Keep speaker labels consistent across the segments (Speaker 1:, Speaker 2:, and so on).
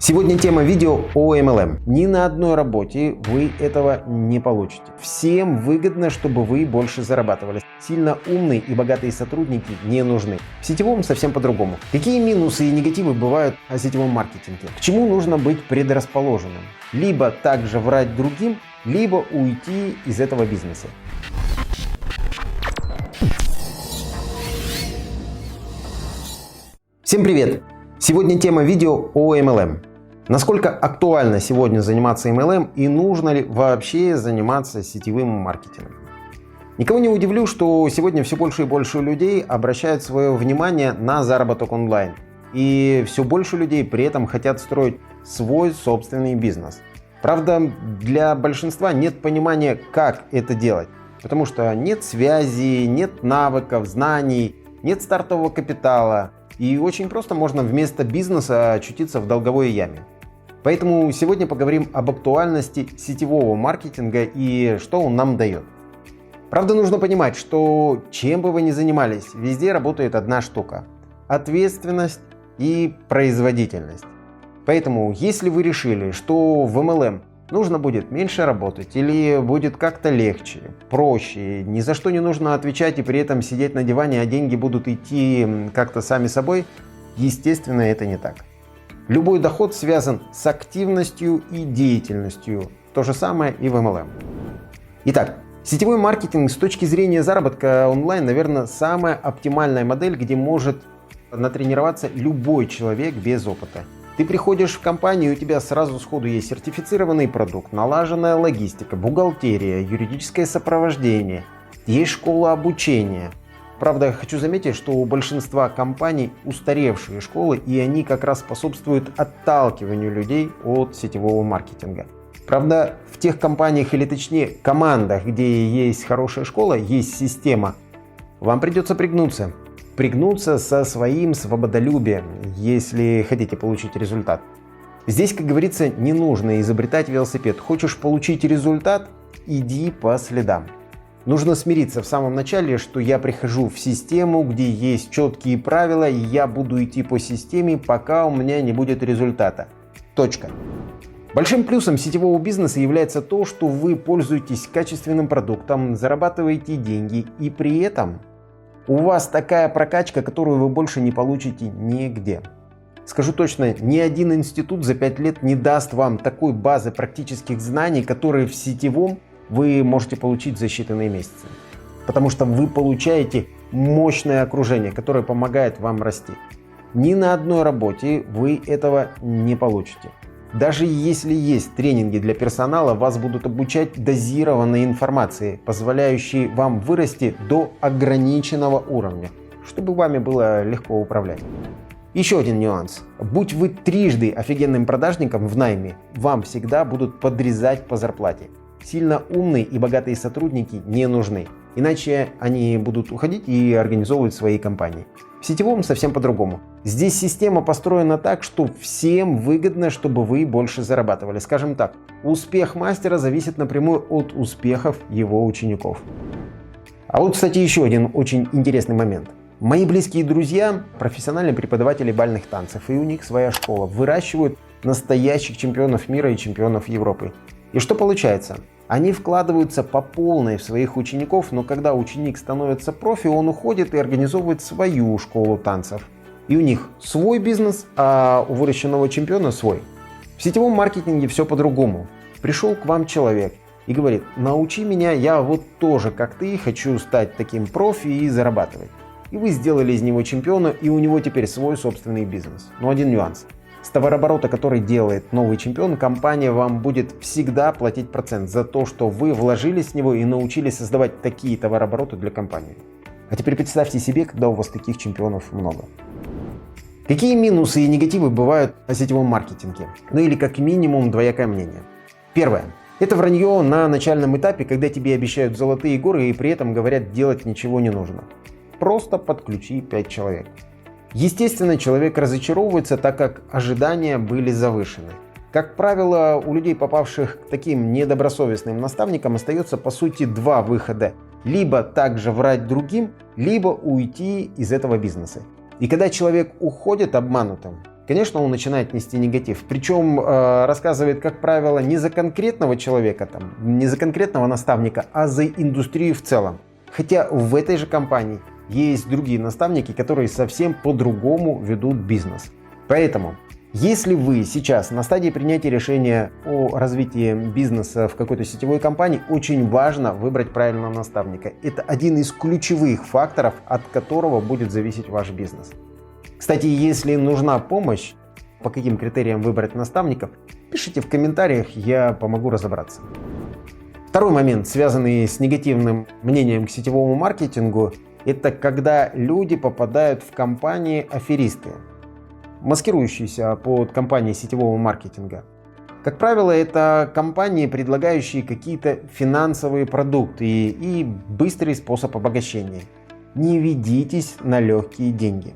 Speaker 1: Сегодня тема видео о MLM. Ни на одной работе вы этого не получите. Всем выгодно, чтобы вы больше зарабатывали. Сильно умные и богатые сотрудники не нужны. В сетевом совсем по-другому. Какие минусы и негативы бывают о сетевом маркетинге? К чему нужно быть предрасположенным? Либо также врать другим, либо уйти из этого бизнеса. Всем привет! Сегодня тема видео о MLM. Насколько актуально сегодня заниматься MLM и нужно ли вообще заниматься сетевым маркетингом? Никого не удивлю, что сегодня все больше и больше людей обращают свое внимание на заработок онлайн. И все больше людей при этом хотят строить свой собственный бизнес. Правда, для большинства нет понимания, как это делать. Потому что нет связи, нет навыков, знаний, нет стартового капитала. И очень просто можно вместо бизнеса очутиться в долговой яме. Поэтому сегодня поговорим об актуальности сетевого маркетинга и что он нам дает. Правда, нужно понимать, что чем бы вы ни занимались, везде работает одна штука – ответственность и производительность. Поэтому, если вы решили, что в MLM нужно будет меньше работать или будет как-то легче, проще, ни за что не нужно отвечать и при этом сидеть на диване, а деньги будут идти как-то сами собой, естественно, это не так. Любой доход связан с активностью и деятельностью. То же самое и в MLM. Итак, сетевой маркетинг с точки зрения заработка онлайн, наверное, самая оптимальная модель, где может натренироваться любой человек без опыта. Ты приходишь в компанию, у тебя сразу сходу есть сертифицированный продукт, налаженная логистика, бухгалтерия, юридическое сопровождение, есть школа обучения. Правда, хочу заметить, что у большинства компаний устаревшие школы, и они как раз способствуют отталкиванию людей от сетевого маркетинга. Правда, в тех компаниях, или точнее командах, где есть хорошая школа, есть система, вам придется пригнуться. Пригнуться со своим свободолюбием, если хотите получить результат. Здесь, как говорится, не нужно изобретать велосипед. Хочешь получить результат – иди по следам. Нужно смириться в самом начале, что я прихожу в систему, где есть четкие правила, и я буду идти по системе, пока у меня не будет результата. Точка. Большим плюсом сетевого бизнеса является то, что вы пользуетесь качественным продуктом, зарабатываете деньги, и при этом у вас такая прокачка, которую вы больше не получите нигде. Скажу точно, ни один институт за 5 лет не даст вам такой базы практических знаний, которые в сетевом вы можете получить за считанные месяцы. Потому что вы получаете мощное окружение, которое помогает вам расти. Ни на одной работе вы этого не получите. Даже если есть тренинги для персонала, вас будут обучать дозированной информации, позволяющей вам вырасти до ограниченного уровня, чтобы вами было легко управлять. Еще один нюанс. Будь вы трижды офигенным продажником в найме, вам всегда будут подрезать по зарплате. Сильно умные и богатые сотрудники не нужны, иначе они будут уходить и организовывать свои компании. В сетевом совсем по-другому. Здесь система построена так, что всем выгодно, чтобы вы больше зарабатывали. Скажем так, успех мастера зависит напрямую от успехов его учеников. А вот, кстати, еще один очень интересный момент. Мои близкие друзья – профессиональные преподаватели бальных танцев, и у них своя школа. Выращивают настоящих чемпионов мира и чемпионов Европы. И что получается? Они вкладываются по полной в своих учеников, но когда ученик становится профи, он уходит и организовывает свою школу танцев. И у них свой бизнес, а у выращенного чемпиона свой. В сетевом маркетинге все по-другому. Пришел к вам человек и говорит: научи меня, я вот тоже, как ты, хочу стать таким профи и зарабатывать. И вы сделали из него чемпиона, и у него теперь свой собственный бизнес. Но один нюанс. С товарооборота, который делает новый чемпион, компания вам будет всегда платить процент за то, что вы вложились в него и научились создавать такие товарообороты для компании. А теперь представьте себе, когда у вас таких чемпионов много. Какие минусы и негативы бывают о сетевом маркетинге? Ну или как минимум двоякое мнение. Первое. Это вранье на начальном этапе, когда тебе обещают золотые горы и при этом говорят, делать ничего не нужно. Просто подключи 5 человек. Естественно, человек разочаровывается, так как ожидания были завышены. Как правило, у людей, попавших к таким недобросовестным наставникам, остается по сути два выхода. Либо также врать другим, либо уйти из этого бизнеса. И когда человек уходит обманутым, конечно, он начинает нести негатив. Причем рассказывает, как правило, не за конкретного человека, не за конкретного наставника, а за индустрию в целом. Хотя в этой же компании есть другие наставники, которые совсем по-другому ведут бизнес. Поэтому, если вы сейчас на стадии принятия решения о развитии бизнеса в какой-то сетевой компании, очень важно выбрать правильного наставника. Это один из ключевых факторов, от которого будет зависеть ваш бизнес. Кстати, если нужна помощь, по каким критериям выбрать наставников, пишите в комментариях, я помогу разобраться. Второй момент, связанный с негативным мнением к сетевому маркетингу, это когда люди попадают в компании-аферисты, маскирующиеся под компании сетевого маркетинга. Как правило, это компании, предлагающие какие-то финансовые продукты и быстрый способ обогащения. Не ведитесь на легкие деньги.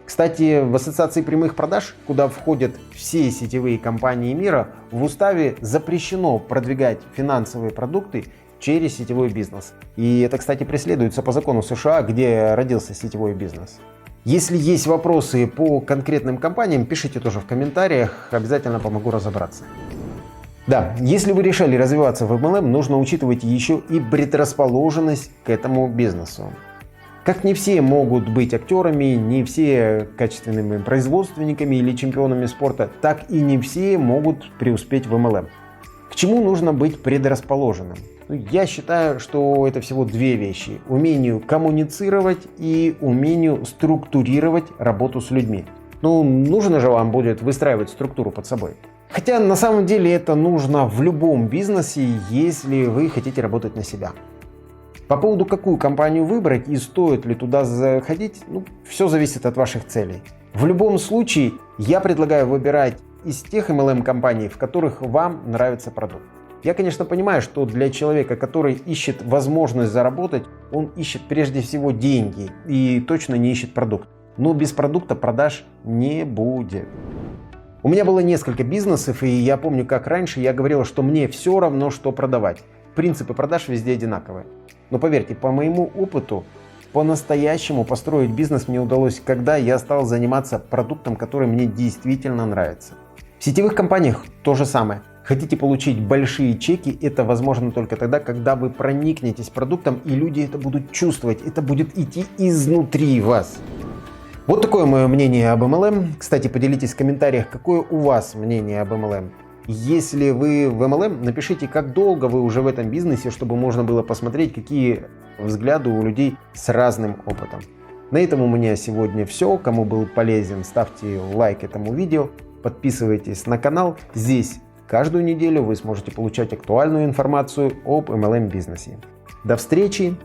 Speaker 1: Кстати, в Ассоциации прямых продаж, куда входят все сетевые компании мира, в уставе запрещено продвигать финансовые продукты через сетевой бизнес. И это, кстати, преследуется по закону США, где родился сетевой бизнес. Если есть вопросы по конкретным компаниям, пишите тоже в комментариях, обязательно помогу разобраться. Да, если вы решили развиваться в MLM, нужно учитывать еще и предрасположенность к этому бизнесу. Как не все могут быть актерами, не все качественными производственниками или чемпионами спорта, так и не все могут преуспеть в MLM. К чему нужно быть предрасположенным? Я считаю, что это всего две вещи. Умению коммуницировать и умению структурировать работу с людьми. Нужно же вам будет выстраивать структуру под собой. Хотя на самом деле это нужно в любом бизнесе, если вы хотите работать на себя. По поводу, какую компанию выбрать и стоит ли туда заходить, все зависит от ваших целей. В любом случае, я предлагаю выбирать из тех MLM-компаний, в которых вам нравится продукт. Я, конечно, понимаю, что для человека, который ищет возможность заработать, он ищет прежде всего деньги и точно не ищет продукт. Но без продукта продаж не будет. У меня было несколько бизнесов, и я помню, как раньше я говорил, что мне все равно, что продавать. Принципы продаж везде одинаковые. Но поверьте, по моему опыту, по-настоящему построить бизнес мне удалось, когда я стал заниматься продуктом, который мне действительно нравится. В сетевых компаниях то же самое. Хотите получить большие чеки, это возможно только тогда, когда вы проникнетесь продуктом, и люди это будут чувствовать, это будет идти изнутри вас. Вот такое мое мнение об MLM. Кстати, поделитесь в комментариях, какое у вас мнение об MLM. Если вы в MLM, напишите, как долго вы уже в этом бизнесе, чтобы можно было посмотреть, какие взгляды у людей с разным опытом. На этом у меня сегодня все. Кому был полезен, ставьте лайк этому видео, подписывайтесь на канал. Здесь каждую неделю вы сможете получать актуальную информацию об MLM бизнесе. До встречи,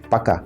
Speaker 1: пока!